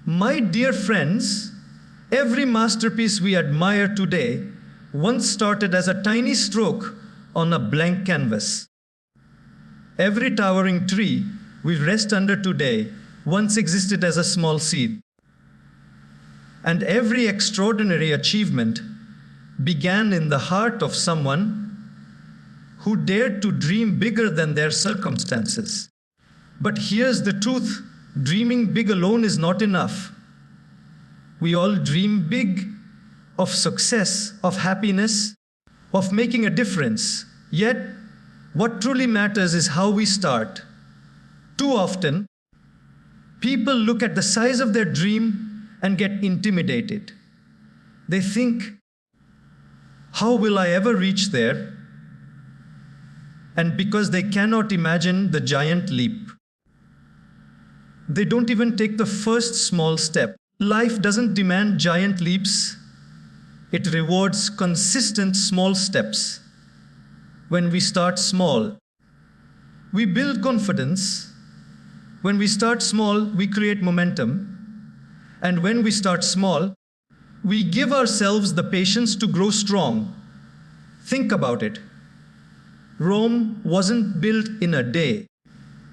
My dear friends, every masterpiece we admire today once started as a tiny stroke on a blank canvas. Every towering tree we rest under today once existed as a small seed. And every extraordinary achievement began in the heart of someone who dared to dream bigger than their circumstances. But here's the truth: dreaming big alone is not enough. We all dream big of success, of happiness, of making a difference. Yet, what truly matters is how we start. Too often, people look at the size of their dream and get intimidated. They think, how will I ever reach there? And because they cannot imagine the giant leap, they don't even take the first small step. Life doesn't demand giant leaps. It rewards consistent small steps. When we start small, we build confidence. When we start small, we create momentum. And when we start small, we give ourselves the patience to grow strong. Think about it. Rome wasn't built in a day.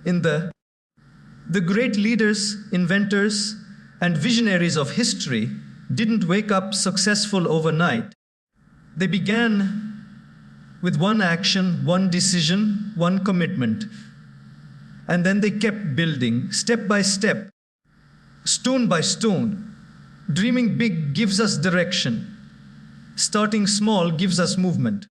The great leaders, inventors, and visionaries of history didn't wake up successful overnight. They began with one action, one decision, one commitment. And then they kept building, step by step, stone by stone. Dreaming big gives us direction. Starting small gives us movement.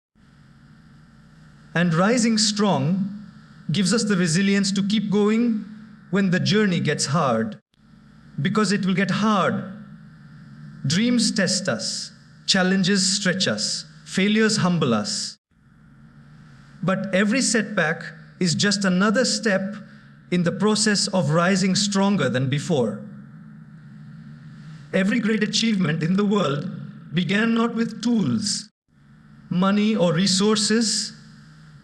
And rising strong gives us the resilience to keep going when the journey gets hard. Because it will get hard. Dreams test us, challenges stretch us, failures humble us. But every setback is just another step in the process of rising stronger than before. Every great achievement in the world began not with tools, money, or resources,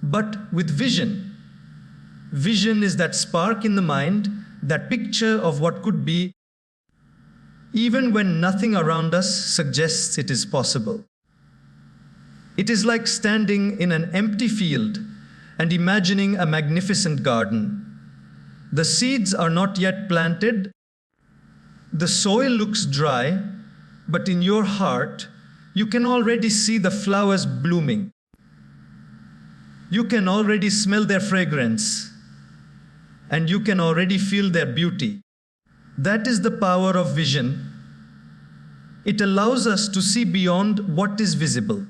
but with vision. Vision is that spark in the mind, that picture of what could be, even when nothing around us suggests it is possible. It is like standing in an empty field and imagining a magnificent garden. The seeds are not yet planted. The soil looks dry, but in your heart, you can already see the flowers blooming. You can already smell their fragrance, and you can already feel their beauty. That is the power of vision. It allows us to see beyond what is visible.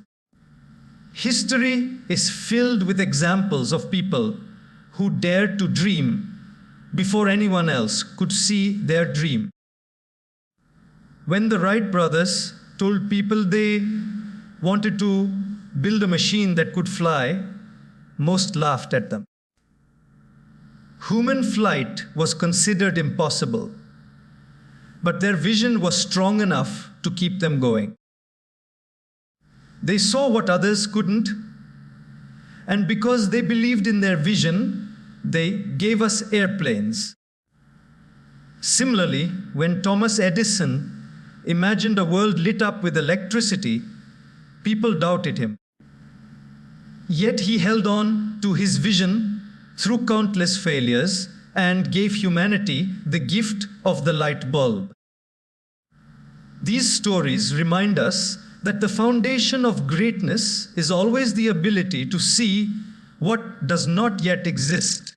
History is filled with examples of people who dared to dream before anyone else could see their dream. When the Wright brothers told people they wanted to build a machine that could fly, most laughed at them. Human flight was considered impossible, but their vision was strong enough to keep them going. They saw what others couldn't, and because they believed in their vision, they gave us airplanes. Similarly, when Thomas Edison imagined a world lit up with electricity, people doubted him. Yet he held on to his vision through countless failures and gave humanity the gift of the light bulb. These stories remind us that the foundation of greatness is always the ability to see what does not yet exist.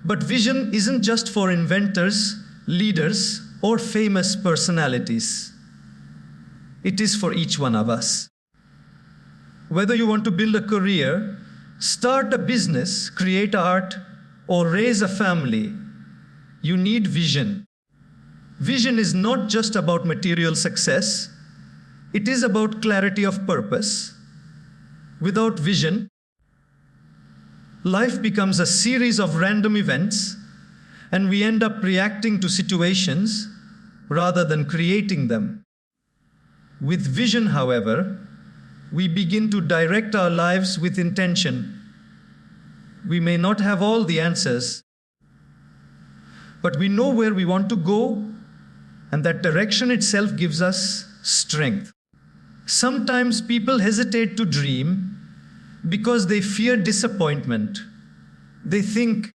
But vision isn't just for inventors, leaders, or famous personalities. It is for each one of us. Whether you want to build a career, start a business, create art, or raise a family, you need vision. Vision is not just about material success. It is about clarity of purpose. Without vision, life becomes a series of random events, and we end up reacting to situations rather than creating them. With vision, however, we begin to direct our lives with intention. We may not have all the answers, but we know where we want to go, And that direction itself gives us strength. Sometimes people hesitate to dream because they fear disappointment. They think,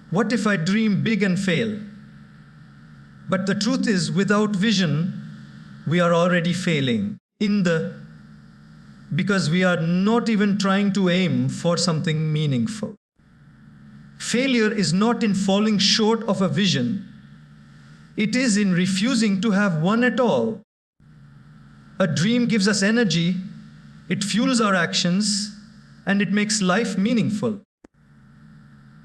what if I dream big and fail? But the truth is, without vision, we are already failing because we are not even trying to aim for something meaningful. Failure is not in falling short of a vision. It is in refusing to have one at all. A dream gives us energy, it fuels our actions, and it makes life meaningful.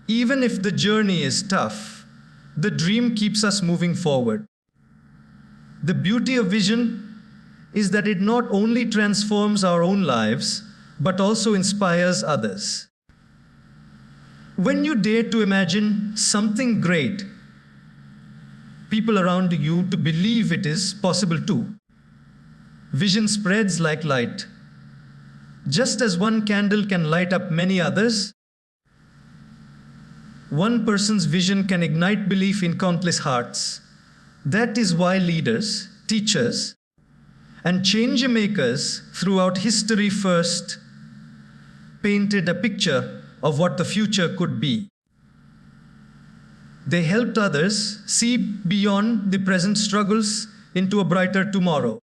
Even if the journey is tough, the dream keeps us moving forward. The beauty of vision is that it not only transforms our own lives, but also inspires others. When you dare to imagine something great, people around you to believe it is possible too. Vision spreads like light. Just as one candle can light up many others, one person's vision can ignite belief in countless hearts. That is why leaders, teachers, and change makers throughout history first painted a picture of what the future could be. They helped others see beyond the present struggles into a brighter tomorrow.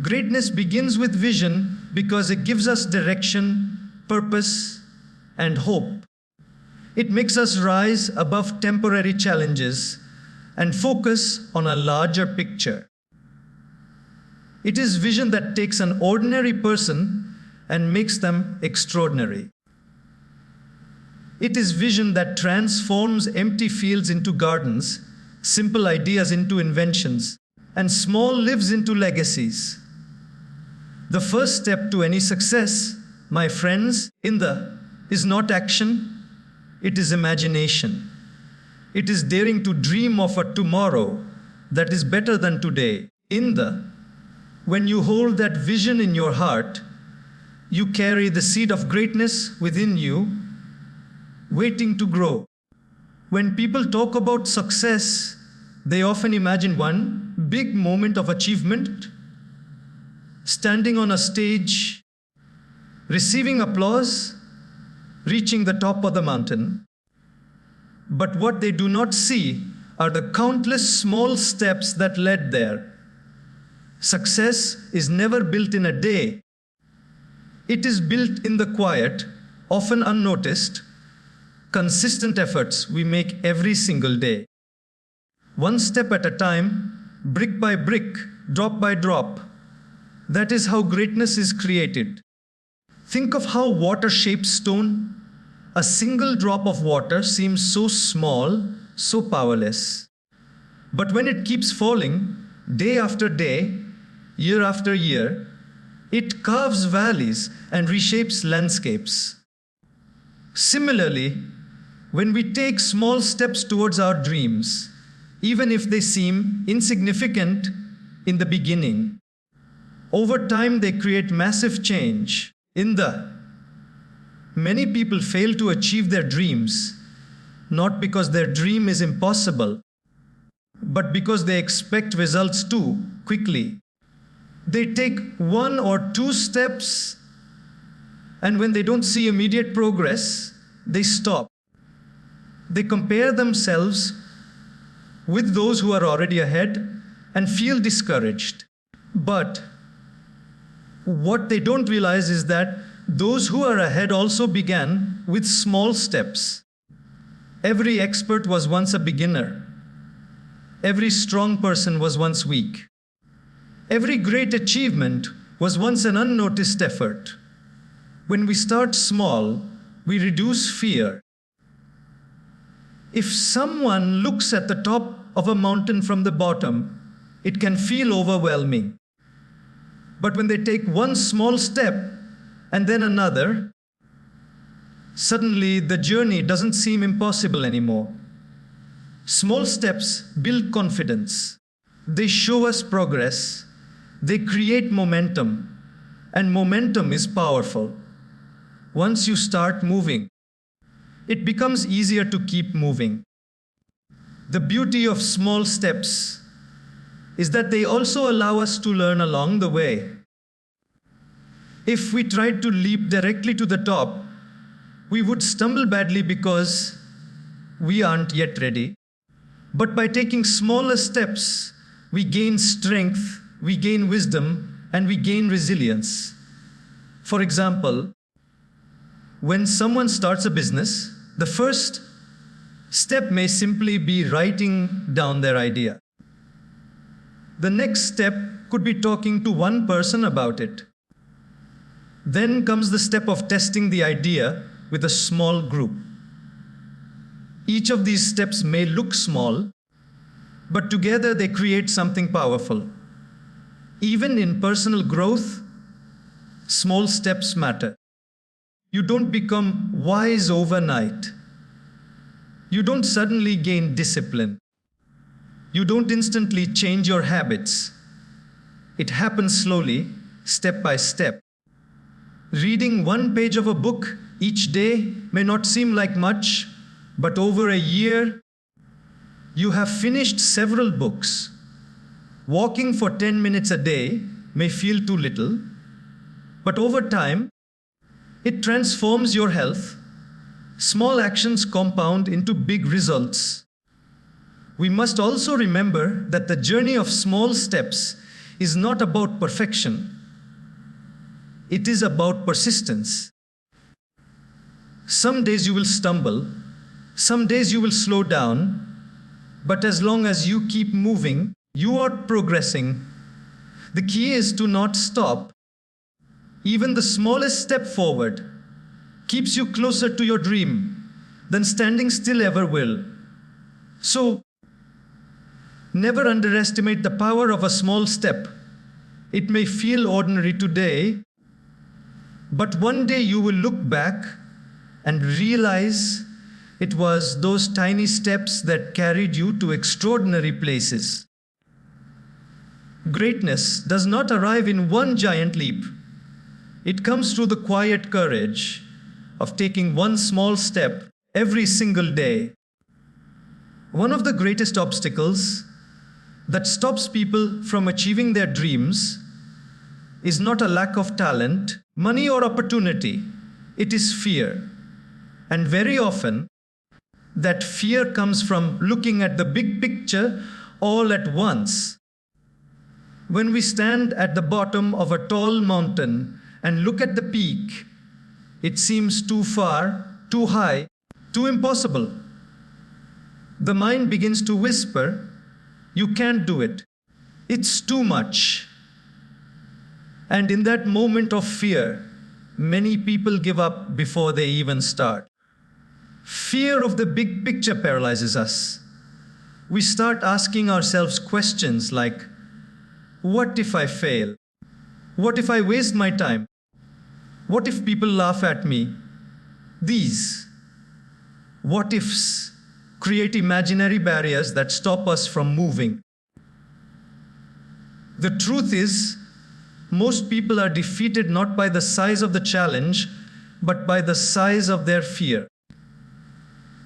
Greatness begins with vision because it gives us direction, purpose, and hope. It makes us rise above temporary challenges and focus on a larger picture. It is vision that takes an ordinary person and makes them extraordinary. It is vision that transforms empty fields into gardens, simple ideas into inventions, and small lives into legacies. The first step to any success, my friends, is not action, it is imagination. It is daring to dream of a tomorrow that is better than today. When you hold that vision in your heart, you carry the seed of greatness within you, waiting to grow. When people talk about success, they often imagine one big moment of achievement, standing on a stage, receiving applause, reaching the top of the mountain. But what they do not see are the countless small steps that led there. Success is never built in a day. It is built in the quiet, often unnoticed, consistent efforts we make every single day. One step at a time, brick by brick, drop by drop. That is how greatness is created. Think of how water shapes stone. A single drop of water seems so small, so powerless. But when it keeps falling, day after day, year after year, it carves valleys and reshapes landscapes. Similarly, when we take small steps towards our dreams, even if they seem insignificant in the beginning, over time they create massive change. Many people fail to achieve their dreams, not because their dream is impossible, but because they expect results too quickly. They take one or two steps, and when they don't see immediate progress, they stop. They compare themselves with those who are already ahead and feel discouraged. But what they don't realize is that those who are ahead also began with small steps. Every expert was once a beginner. Every strong person was once weak. Every great achievement was once an unnoticed effort. When we start small, we reduce fear. If someone looks at the top of a mountain from the bottom, it can feel overwhelming. But when they take one small step and then another, suddenly the journey doesn't seem impossible anymore. Small steps build confidence. They show us progress. They create momentum. And momentum is powerful. Once you start moving, it becomes easier to keep moving. The beauty of small steps is that they also allow us to learn along the way. If we tried to leap directly to the top, we would stumble badly because we aren't yet ready. But by taking smaller steps, we gain strength, we gain wisdom, and we gain resilience. For example, when someone starts a business, the first step may simply be writing down their idea. The next step could be talking to one person about it. Then comes the step of testing the idea with a small group. Each of these steps may look small, but together they create something powerful. Even in personal growth, small steps matter. You don't become wise overnight. You don't suddenly gain discipline. You don't instantly change your habits. It happens slowly, step by step. Reading one page of a book each day may not seem like much, but over a year, you have finished several books. Walking for 10 minutes a day may feel too little, but over time, it transforms your health. Small actions compound into big results. We must also remember that the journey of small steps is not about perfection. It is about persistence. Some days you will stumble, some days you will slow down, but as long as you keep moving, you are progressing. The key is to not stop. Even the smallest step forward keeps you closer to your dream than standing still ever will. So, never underestimate the power of a small step. It may feel ordinary today, but one day you will look back and realize it was those tiny steps that carried you to extraordinary places. Greatness does not arrive in one giant leap. It comes through the quiet courage of taking one small step every single day. One of the greatest obstacles that stops people from achieving their dreams is not a lack of talent, money, or opportunity. It is fear. And very often, that fear comes from looking at the big picture all at once. When we stand at the bottom of a tall mountain and look at the peak, it seems too far, too high, too impossible. The mind begins to whisper, "You can't do it. It's too much." And in that moment of fear, many people give up before they even start. Fear of the big picture paralyzes us. We start asking ourselves questions like, what if I fail? What if I waste my time? What if people laugh at me? These what ifs create imaginary barriers that stop us from moving. The truth is, most people are defeated not by the size of the challenge, but by the size of their fear.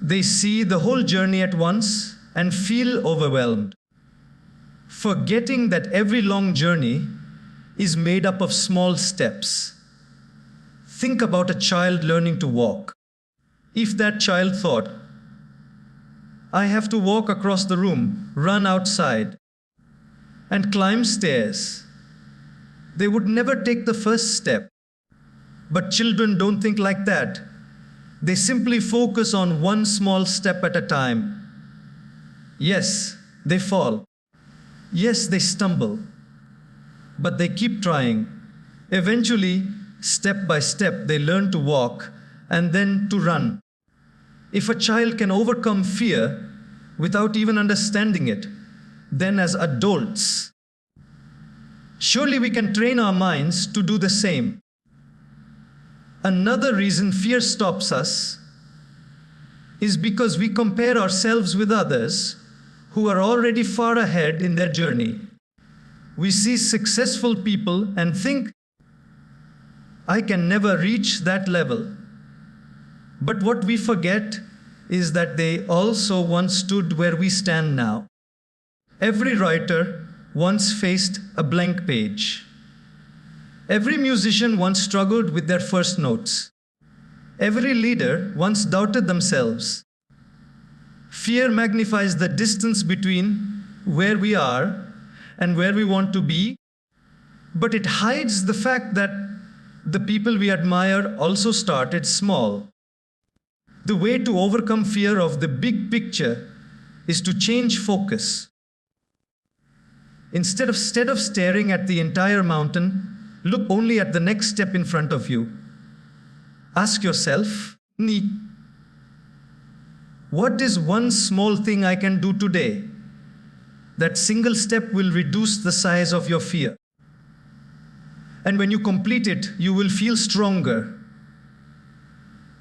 They see the whole journey at once and feel overwhelmed, forgetting that every long journey is made up of small steps. Think about a child learning to walk. If that child thought, "I have to walk across the room, run outside, and climb stairs," they would never take the first step. But children don't think like that. They simply focus on one small step at a time. Yes, they fall. Yes, they stumble. But they keep trying. Eventually, step by step, they learn to walk and then to run. If a child can overcome fear without even understanding it, then as adults, surely we can train our minds to do the same. Another reason fear stops us is because we compare ourselves with others who are already far ahead in their journey. We see successful people and think, "I can never reach that level." But what we forget is that they also once stood where we stand now. Every writer once faced a blank page. Every musician once struggled with their first notes. Every leader once doubted themselves. Fear magnifies the distance between where we are and where we want to be, but it hides the fact that the people we admire also started small. The way to overcome fear of the big picture is to change focus. Instead of staring at the entire mountain, look only at the next step in front of you. Ask yourself, what is one small thing I can do today? That single step will reduce the size of your fear. And when you complete it, you will feel stronger.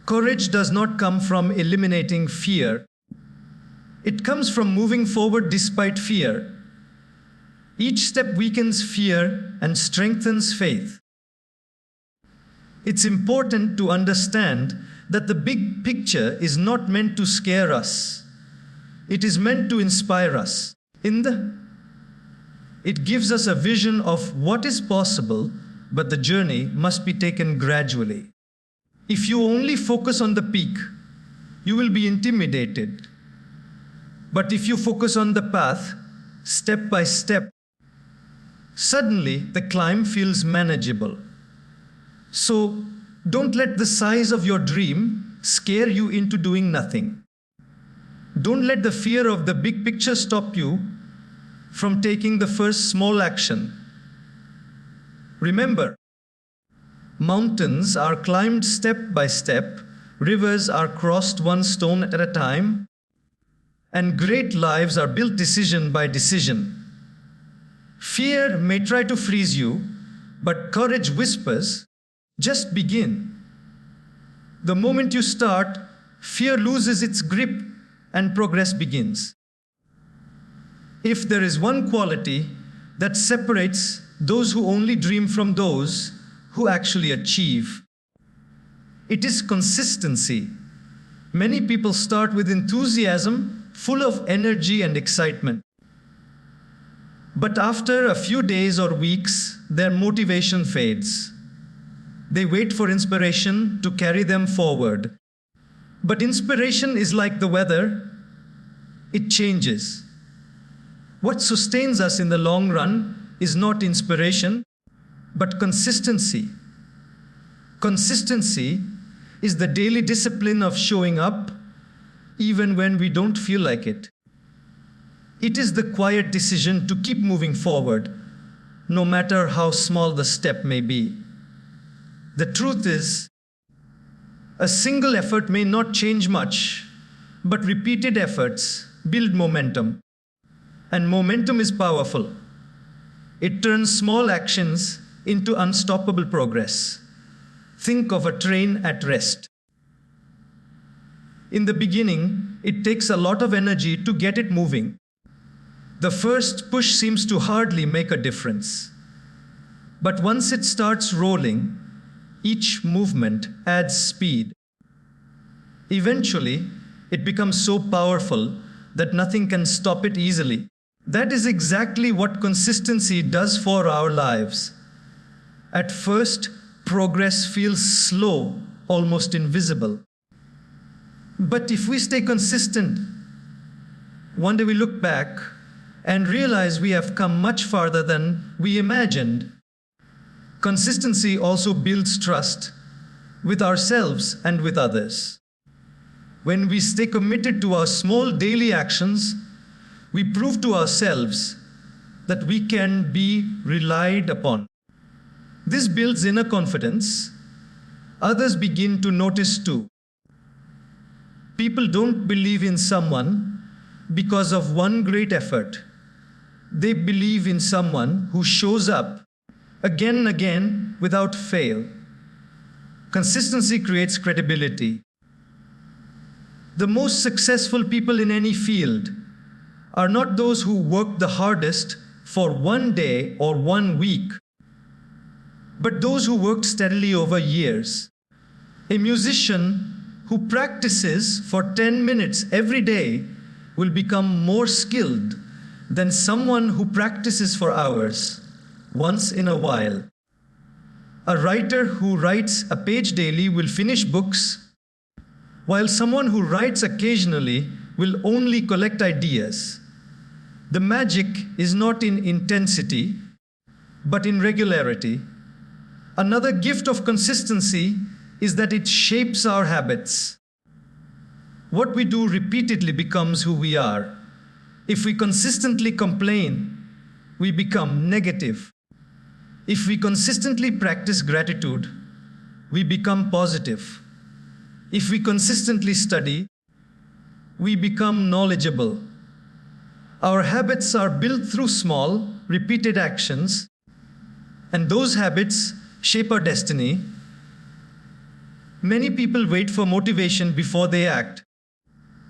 Courage does not come from eliminating fear. It comes from moving forward despite fear. Each step weakens fear and strengthens faith. It's important to understand that the big picture is not meant to scare us. It is meant to inspire us. It gives us a vision of what is possible, but the journey must be taken gradually. If you only focus on the peak, you will be intimidated. But if you focus on the path, step by step, suddenly the climb feels manageable. So don't let the size of your dream scare you into doing nothing. Don't let the fear of the big picture stop you from taking the first small action. Remember, mountains are climbed step by step, rivers are crossed one stone at a time, and great lives are built decision by decision. Fear may try to freeze you, but courage whispers, just begin. The moment you start, fear loses its grip and progress begins. If there is one quality that separates those who only dream from those who actually achieve, it is consistency. Many people start with enthusiasm, full of energy and excitement. But after a few days or weeks, their motivation fades. They wait for inspiration to carry them forward. But inspiration is like the weather, it changes. What sustains us in the long run is not inspiration, but consistency. Consistency is the daily discipline of showing up even when we don't feel like it. It is the quiet decision to keep moving forward, no matter how small the step may be. The truth is, a single effort may not change much, but repeated efforts build momentum. And momentum is powerful. It turns small actions into unstoppable progress. Think of a train at rest. In the beginning, it takes a lot of energy to get it moving. The first push seems to hardly make a difference. But once it starts rolling, each movement adds speed. Eventually, it becomes so powerful that nothing can stop it easily. That is exactly what consistency does for our lives. At first, progress feels slow, almost invisible. But if we stay consistent, one day we look back and realize we have come much farther than we imagined. Consistency also builds trust with ourselves and with others. When we stay committed to our small daily actions, we prove to ourselves that we can be relied upon. This builds inner confidence. Others begin to notice too. People don't believe in someone because of one great effort. They believe in someone who shows up again and again without fail. Consistency creates credibility. The most successful people in any field are not those who work the hardest for one day or 1 week, but those who worked steadily over years. A musician who practices for 10 minutes every day will become more skilled than someone who practices for hours, once in a while. A writer who writes a page daily will finish books, while someone who writes occasionally will only collect ideas. The magic is not in intensity, but in regularity. Another gift of consistency is that it shapes our habits. What we do repeatedly becomes who we are. If we consistently complain, we become negative. If we consistently practice gratitude, we become positive. If we consistently study, we become knowledgeable. Our habits are built through small, repeated actions, and those habits shape our destiny. Many people wait for motivation before they act,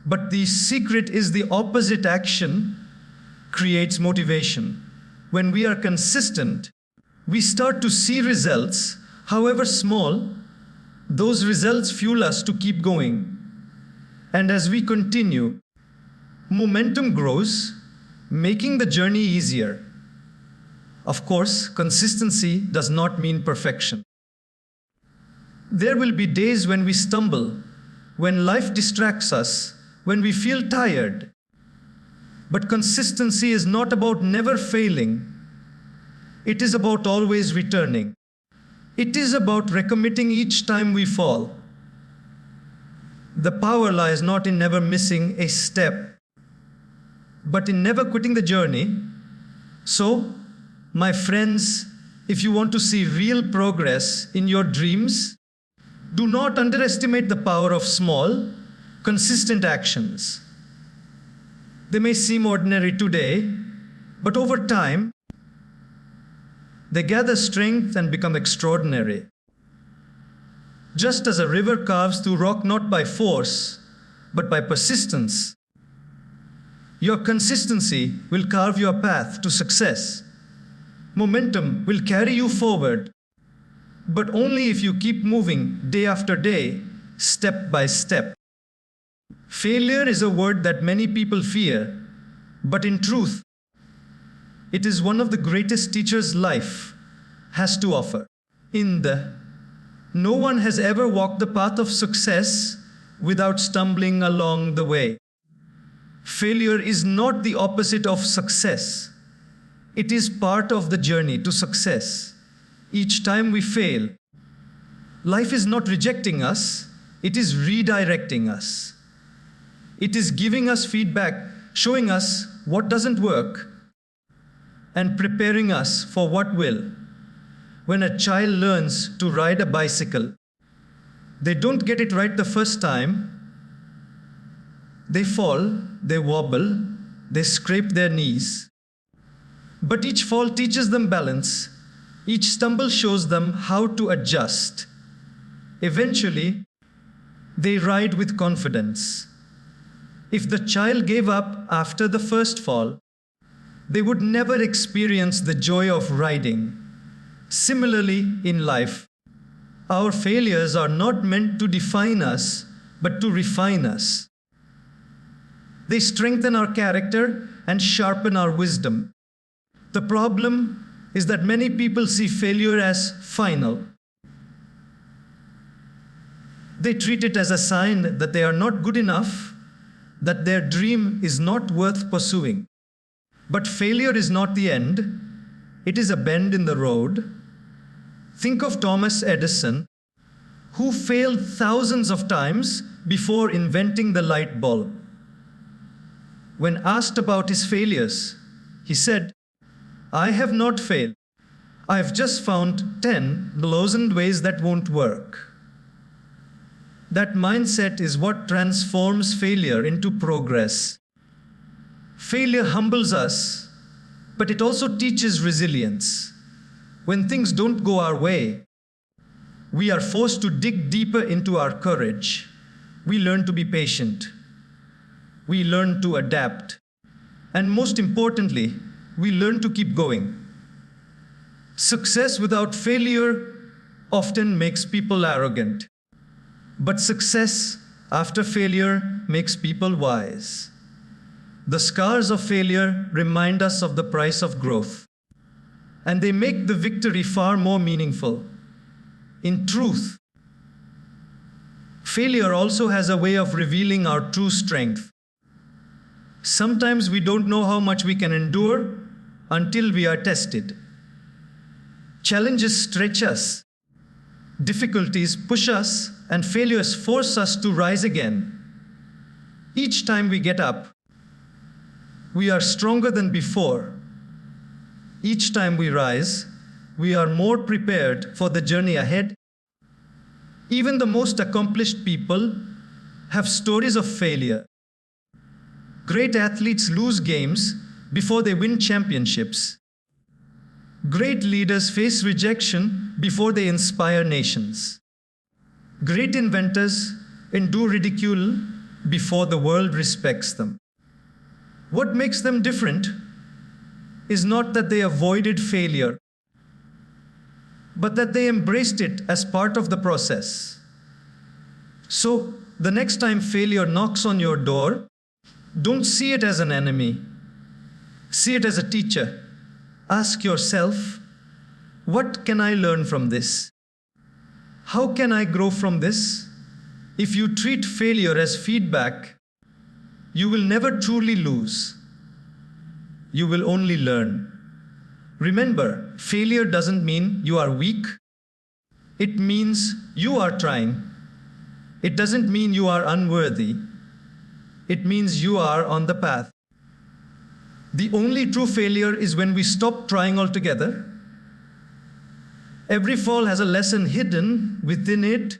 but the secret is the opposite. Action creates motivation. When we are consistent, we start to see results, however small. Those results fuel us to keep going. And as we continue, momentum grows, making the journey easier. Of course, consistency does not mean perfection. There will be days when we stumble, when life distracts us, when we feel tired. But consistency is not about never failing. It is about always returning. It is about recommitting each time we fall. The power lies not in never missing a step, but in never quitting the journey. So, my friends, if you want to see real progress in your dreams, do not underestimate the power of small, consistent actions. They may seem ordinary today, but over time, they gather strength and become extraordinary. Just as a river carves through rock not by force, but by persistence, your consistency will carve your path to success. Momentum will carry you forward, but only if you keep moving day after day, step by step. Failure is a word that many people fear, but in truth, it is one of the greatest teachers life has to offer. No one has ever walked the path of success without stumbling along the way. Failure is not the opposite of success. It is part of the journey to success. Each time we fail, life is not rejecting us, it is redirecting us. It is giving us feedback, showing us what doesn't work, and preparing us for what will. When a child learns to ride a bicycle, they don't get it right the first time. They fall, they wobble, they scrape their knees. But each fall teaches them balance. Each stumble shows them how to adjust. Eventually, they ride with confidence. If the child gave up after the first fall, they would never experience the joy of riding. Similarly, in life, our failures are not meant to define us, but to refine us. They strengthen our character and sharpen our wisdom. The problem is that many people see failure as final. They treat it as a sign that they are not good enough, that their dream is not worth pursuing. But failure is not the end. It is a bend in the road. Think of Thomas Edison, who failed thousands of times before inventing the light bulb. When asked about his failures, he said, "I have not failed. I have just found 10 loosened ways that won't work." That mindset is what transforms failure into progress. Failure humbles us, but it also teaches resilience. When things don't go our way, we are forced to dig deeper into our courage. We learn to be patient. We learn to adapt. And most importantly, we learn to keep going. Success without failure often makes people arrogant. But success after failure makes people wise. The scars of failure remind us of the price of growth, and they make the victory far more meaningful. In truth, failure also has a way of revealing our true strength. Sometimes we don't know how much we can endure until we are tested. Challenges stretch us, difficulties push us, and failures force us to rise again. Each time we get up, we are stronger than before. Each time we rise, we are more prepared for the journey ahead. Even the most accomplished people have stories of failure. Great athletes lose games before they win championships. Great leaders face rejection before they inspire nations. Great inventors endure ridicule before the world respects them. What makes them different is not that they avoided failure, but that they embraced it as part of the process. So, the next time failure knocks on your door, don't see it as an enemy. See it as a teacher. Ask yourself, what can I learn from this? How can I grow from this? If you treat failure as feedback, you will never truly lose. You will only learn. Remember, failure doesn't mean you are weak. It means you are trying. It doesn't mean you are unworthy. It means you are on the path. The only true failure is when we stop trying altogether. Every fall has a lesson hidden within it.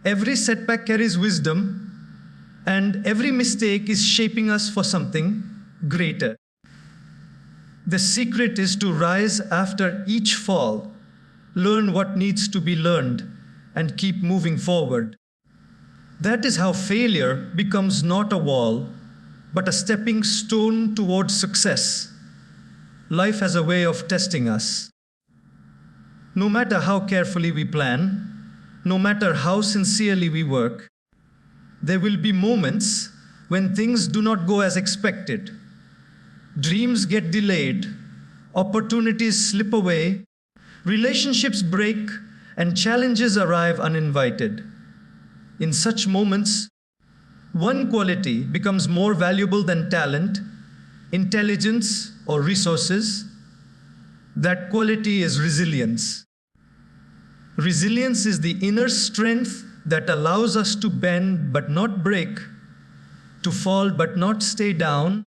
Every setback carries wisdom, and every mistake is shaping us for something greater. The secret is to rise after each fall, learn what needs to be learned, and keep moving forward. That is how failure becomes not a wall, but a stepping stone towards success. Life has a way of testing us. No matter how carefully we plan, no matter how sincerely we work, there will be moments when things do not go as expected. Dreams get delayed, opportunities slip away, relationships break, and challenges arrive uninvited. In such moments, one quality becomes more valuable than talent, intelligence, or resources. That quality is resilience. Resilience is the inner strength that allows us to bend but not break, to fall but not stay down,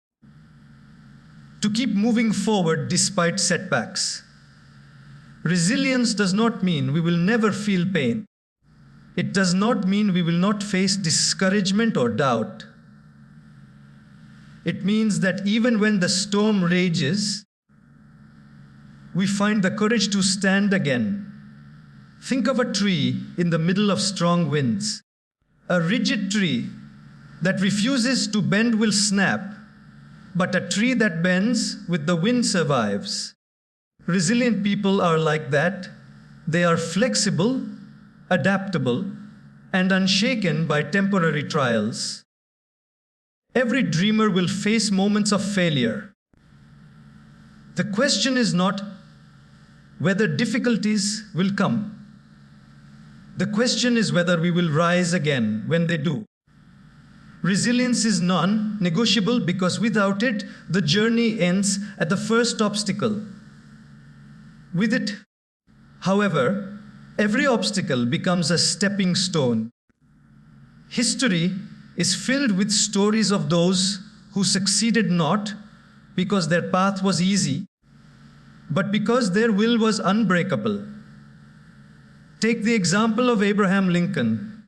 to keep moving forward despite setbacks. Resilience does not mean we will never feel pain. It does not mean we will not face discouragement or doubt. It means that even when the storm rages, we find the courage to stand again. Think of a tree in the middle of strong winds. A rigid tree that refuses to bend will snap, but a tree that bends with the wind survives. Resilient people are like that. They are flexible, adaptable, and unshaken by temporary trials. Every dreamer will face moments of failure. The question is not whether difficulties will come. The question is whether we will rise again when they do. Resilience is non-negotiable because without it, the journey ends at the first obstacle. With it, however, every obstacle becomes a stepping stone. History is filled with stories of those who succeeded not because their path was easy, but because their will was unbreakable. Take the example of Abraham Lincoln.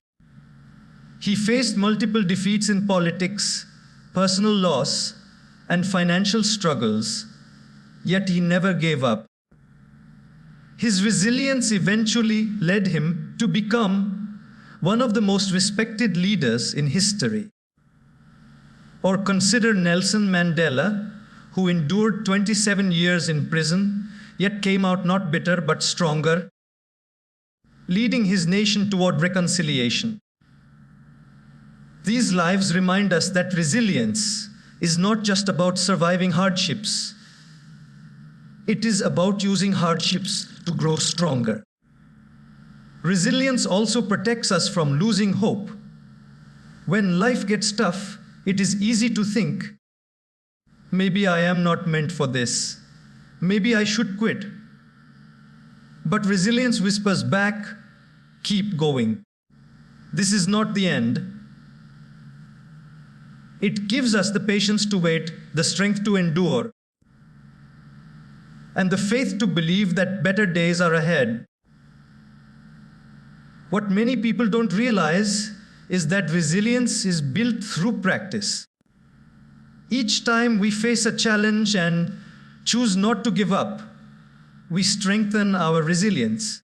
He faced multiple defeats in politics, personal loss, and financial struggles, yet he never gave up. His resilience eventually led him to become one of the most respected leaders in history. Or consider Nelson Mandela, who endured 27 years in prison, yet came out not bitter but stronger, leading his nation toward reconciliation. These lives remind us that resilience is not just about surviving hardships. It is about using hardships to grow stronger. Resilience also protects us from losing hope. When life gets tough, it is easy to think, maybe I am not meant for this. Maybe I should quit. But resilience whispers back, keep going. This is not the end. It gives us the patience to wait, the strength to endure, and the faith to believe that better days are ahead. What many people don't realize is that resilience is built through practice. Each time we face a challenge and choose not to give up, we strengthen our resilience.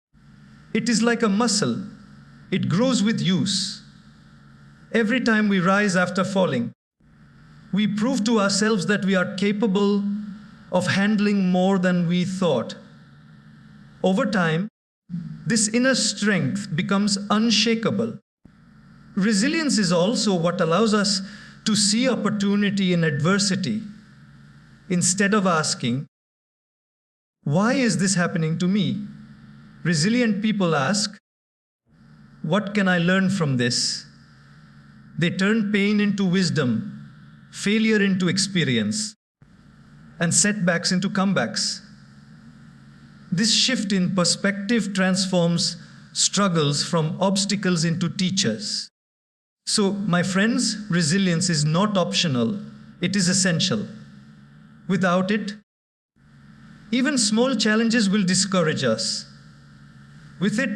It is like a muscle. It grows with use. Every time we rise after falling, we prove to ourselves that we are capable of handling more than we thought. Over time, this inner strength becomes unshakable. Resilience is also what allows us to see opportunity in adversity. Instead of asking, why is this happening to me? Resilient people ask, what can I learn from this? They turn pain into wisdom, failure into experience, and setbacks into comebacks. This shift in perspective transforms struggles from obstacles into teachers. So, my friends, resilience is not optional, it is essential. Without it, even small challenges will discourage us. With it,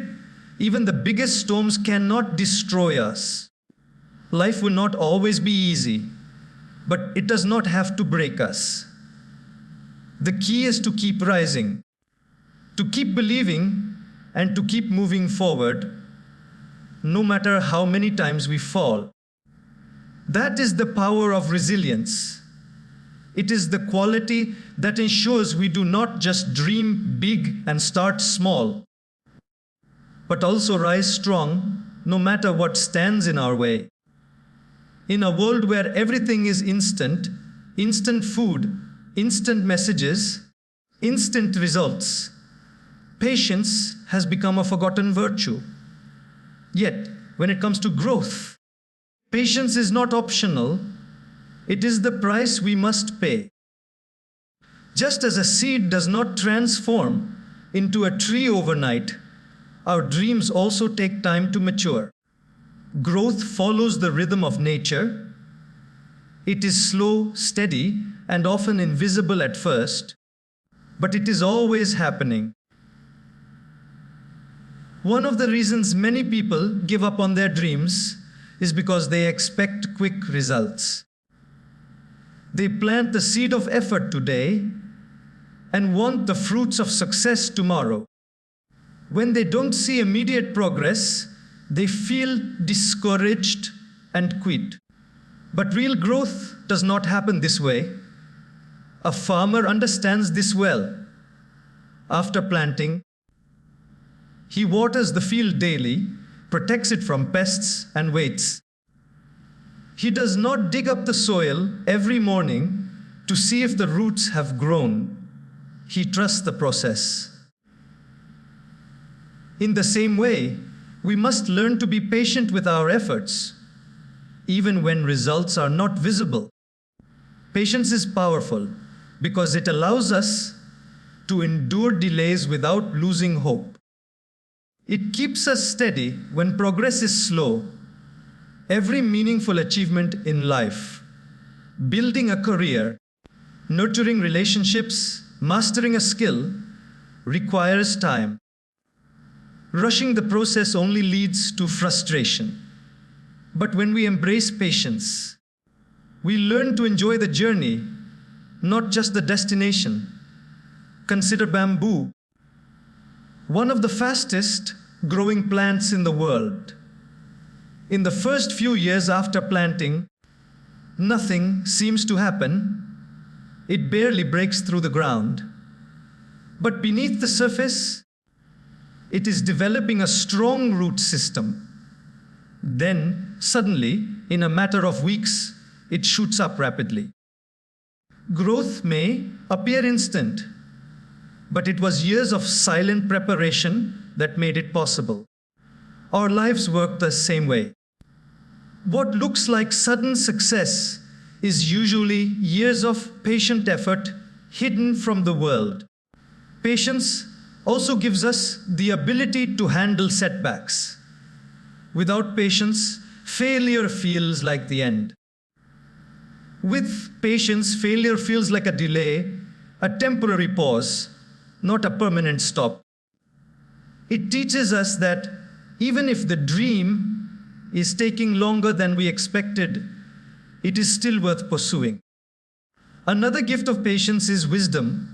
even the biggest storms cannot destroy us. Life will not always be easy, but it does not have to break us. The key is to keep rising, to keep believing, and to keep moving forward, no matter how many times we fall. That is the power of resilience. It is the quality that ensures we do not just dream big and start small, but also rise strong no matter what stands in our way. In a world where everything is instant, instant food, instant messages, instant results, patience has become a forgotten virtue. Yet, when it comes to growth, patience is not optional, it is the price we must pay. Just as a seed does not transform into a tree overnight, our dreams also take time to mature. Growth follows the rhythm of nature. It is slow, steady, and often invisible at first, but it is always happening. One of the reasons many people give up on their dreams is because they expect quick results. They plant the seed of effort today and want the fruits of success tomorrow. When they don't see immediate progress, they feel discouraged and quit. But real growth does not happen this way. A farmer understands this well. After planting, he waters the field daily, protects it from pests, and waits. He does not dig up the soil every morning to see if the roots have grown. He trusts the process. In the same way, we must learn to be patient with our efforts, even when results are not visible. Patience is powerful because it allows us to endure delays without losing hope. It keeps us steady when progress is slow. Every meaningful achievement in life, building a career, nurturing relationships, mastering a skill, requires time. Rushing the process only leads to frustration. But when we embrace patience, we learn to enjoy the journey, not just the destination. Consider bamboo, one of the fastest growing plants in the world. In the first few years after planting, nothing seems to happen. It barely breaks through the ground. But beneath the surface, it is developing a strong root system. Then, suddenly, in a matter of weeks, it shoots up rapidly. Growth may appear instant, but it was years of silent preparation that made it possible. Our lives work the same way. What looks like sudden success is usually years of patient effort hidden from the world. Patience also gives us the ability to handle setbacks. Without patience, failure feels like the end. With patience, failure feels like a delay, a temporary pause, not a permanent stop. It teaches us that even if the dream is taking longer than we expected, it is still worth pursuing. Another gift of patience is wisdom.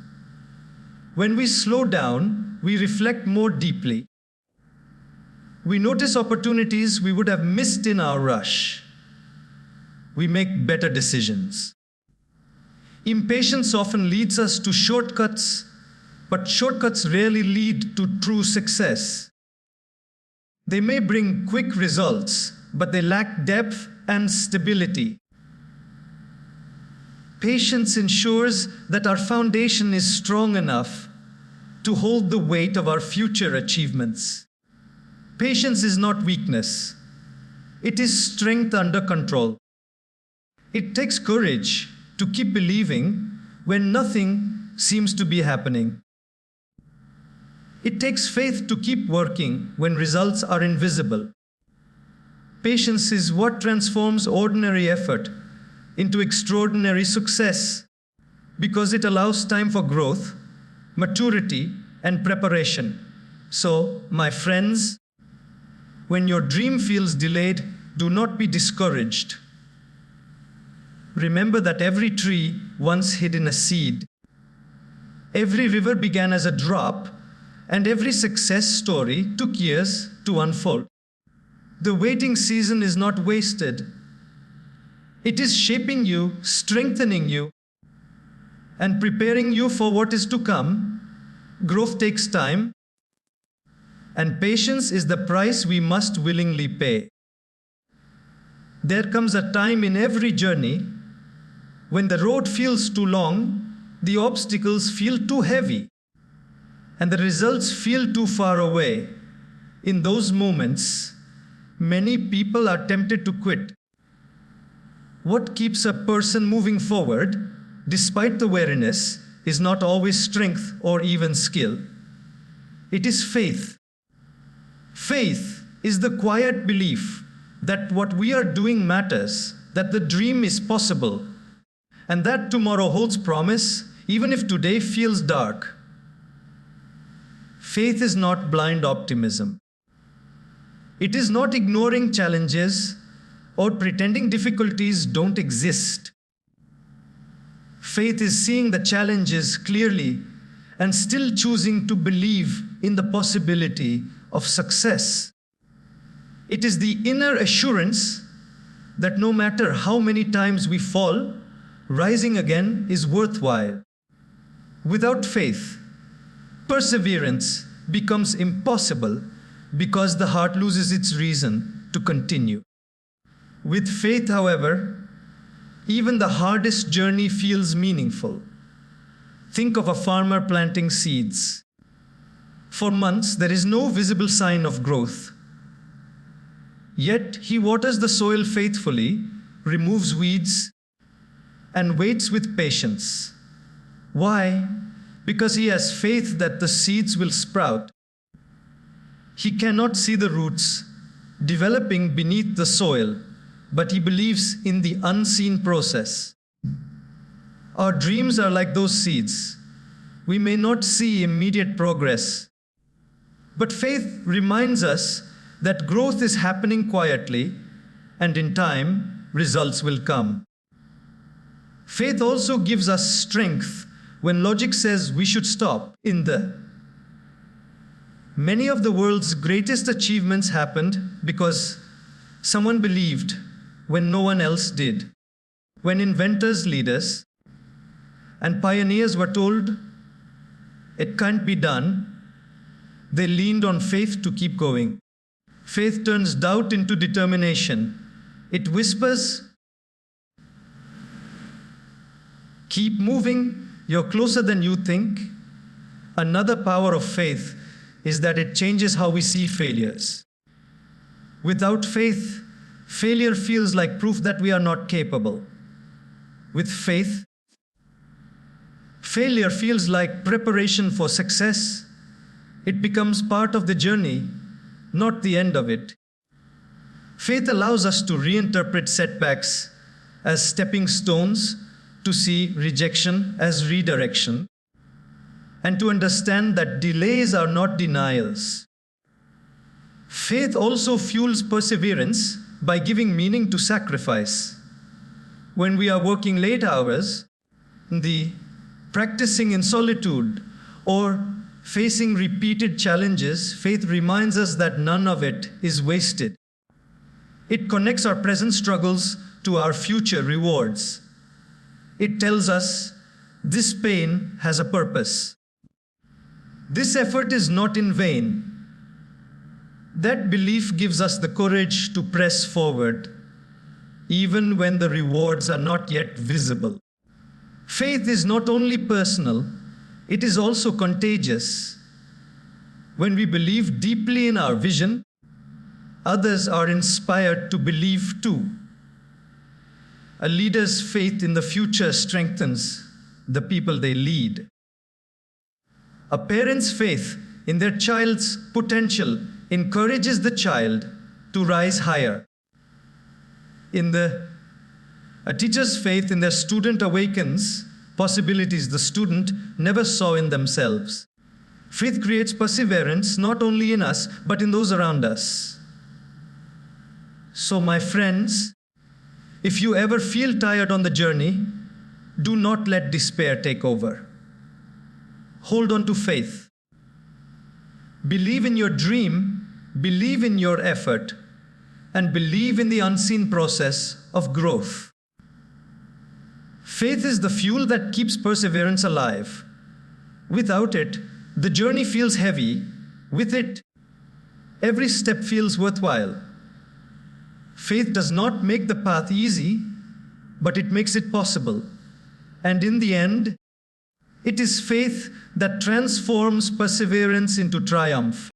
When we slow down, we reflect more deeply. We notice opportunities we would have missed in our rush. We make better decisions. Impatience often leads us to shortcuts, but shortcuts rarely lead to true success. They may bring quick results, but they lack depth and stability. Patience ensures that our foundation is strong enough to hold the weight of our future achievements. Patience is not weakness. It is strength under control. It takes courage to keep believing when nothing seems to be happening. It takes faith to keep working when results are invisible. Patience is what transforms ordinary effort into extraordinary success because it allows time for growth, maturity, and preparation. So, my friends, when your dream feels delayed, do not be discouraged. Remember that every tree once hid in a seed. Every river began as a drop, and every success story took years to unfold. The waiting season is not wasted. It is shaping you, strengthening you, and preparing you for what is to come. Growth takes time, and patience is the price we must willingly pay. There comes a time in every journey when the road feels too long, the obstacles feel too heavy, and the results feel too far away. In those moments, many people are tempted to quit. What keeps a person moving forward, despite the weariness, is not always strength or even skill. It is faith. Faith is the quiet belief that what we are doing matters, that the dream is possible, and that tomorrow holds promise, even if today feels dark. Faith is not blind optimism. It is not ignoring challenges or pretending difficulties don't exist. Faith is seeing the challenges clearly and still choosing to believe in the possibility of success. It is the inner assurance that no matter how many times we fall, rising again is worthwhile. Without faith, perseverance becomes impossible because the heart loses its reason to continue. With faith, however, even the hardest journey feels meaningful. Think of a farmer planting seeds. For months, there is no visible sign of growth. Yet, he waters the soil faithfully, removes weeds, and waits with patience. Why? Because he has faith that the seeds will sprout. He cannot see the roots developing beneath the soil, but he believes in the unseen process. Our dreams are like those seeds. We may not see immediate progress, but faith reminds us that growth is happening quietly, and in time, results will come. Faith also gives us strength when logic says we should stop. Many of the world's greatest achievements happened because someone believed when no one else did. When inventors, leaders, and pioneers were told it can't be done, they leaned on faith to keep going. Faith turns doubt into determination, It whispers, keep moving, you're closer than you think. Another power of faith is that it changes how we see failures. Without faith, failure feels like proof that we are not capable. With faith, failure feels like preparation for success. It becomes part of the journey, not the end of it. Faith allows us to reinterpret setbacks as stepping stones, to see rejection as redirection, and to understand that delays are not denials. Faith also fuels perseverance by giving meaning to sacrifice. When we are working late hours, practicing in solitude, or facing repeated challenges, faith reminds us that none of it is wasted. It connects our present struggles to our future rewards. It tells us this pain has a purpose. This effort is not in vain. That belief gives us the courage to press forward, even when the rewards are not yet visible. Faith is not only personal, it is also contagious. When we believe deeply in our vision, others are inspired to believe too. A leader's faith in the future strengthens the people they lead. A parent's faith in their child's potential encourages the child to rise higher. A teacher's faith in their student awakens possibilities the student never saw in themselves. Faith creates perseverance not only in us, but in those around us. So, my friends, if you ever feel tired on the journey, do not let despair take over. Hold on to faith. Believe in your dream, believe in your effort, and believe in the unseen process of growth. Faith is the fuel that keeps perseverance alive. Without it, the journey feels heavy. With it, every step feels worthwhile. Faith does not make the path easy, but it makes it possible. And in the end, it is faith that transforms perseverance into triumph.